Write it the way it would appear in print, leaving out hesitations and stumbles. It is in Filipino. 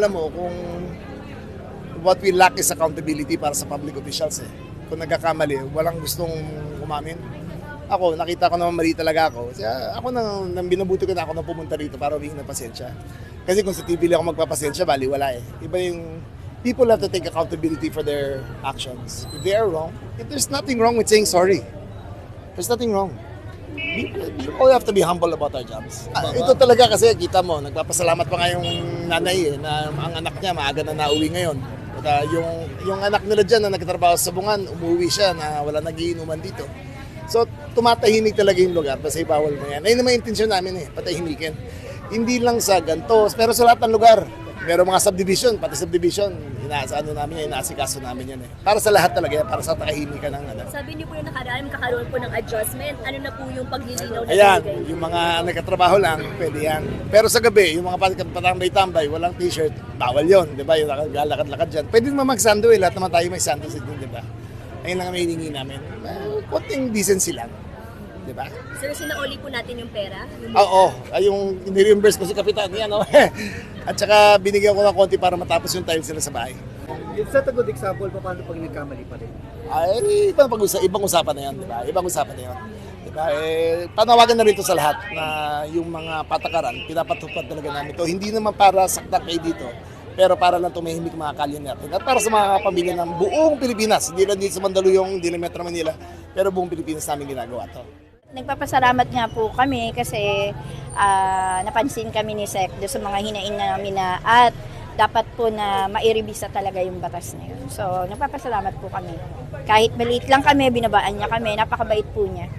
alam mo, kung what we lack is accountability para sa public officials eh. Kung nagkakamali, walang gustong umamin. Ako, nakita ko naman mali talaga ako. Kaya ako nang binabuti ko na ako na pumunta rito para humingi ng pasensya. Kasi kung sa TV lang ako magpapasensya, bali wala eh. Iba yung people have to take accountability for their actions. If they are wrong, if there's nothing wrong with saying sorry. There's nothing wrong. We all have to be humble about our jobs. Ito talaga kasi kita mo, nagpapasalamat pa nga yung nanay eh, na ang anak niya maaga na nauwi ngayon. At yung anak nila dyan na nagtatrabaho sa Bungan, umuwi siya na wala nagiinuman dito. So, tumatahimik talaga yung lugar kasi bawal mo yan. Ayun naman yung intensyon namin eh, patahimikin. Hindi lang sa ganito, pero sa lahat ng lugar. Meron mga subdivision, pati subdivision, inaasikaso namin yan eh. Para sa lahat talaga yan, para sa tahimikan ng ano. Sabi niyo po yung nakaraan, kakaroon po ng adjustment. Ano na po yung paglilinaw na Ayan, binigay? yung mga nagkatrabaho lang, pwede yan. Pero sa gabi, yung mga patambay-tambay, walang t-shirt, bawal yon, di ba? Yung lakad-lakad dyan. Pwede naman mag-sando eh, lahat naman tayo may sando sa din, di ba? Ayun lang ang hiningi namin. Konting decency lang. Di ba? Sir, sinauli po natin yung pera? Oo, yung ni-reimburse ko si Kapitan, yan o. At saka binigyan ko ng konti para matapos yung tiles nila sa bahay. It's not a good example paano pag nagkamali pa rin. Ay, ibang usapan na yan, di ba? Ibang usapan na yan. Di ba? Panawagan na rito sa lahat na yung mga patakaran, pinapatupad talaga namin ito. Hindi naman para saktak kayo dito, pero para lang tumahimik mga kalye natin. At para sa mga pamilya ng buong Pilipinas, hindi lang dito sa Mandaluyong, hindi lang Metro Manila, pero buong Pilipinas namin ginagawa to. Nagpapasalamat nga po kami kasi napansin kami ni Sec doon sa mga hinaing namin na at dapat po na mairibisa talaga yung batas na yun. So, nagpapasalamat po kami. Kahit maliit lang kami, binabaan niya kami, napakabait po niya.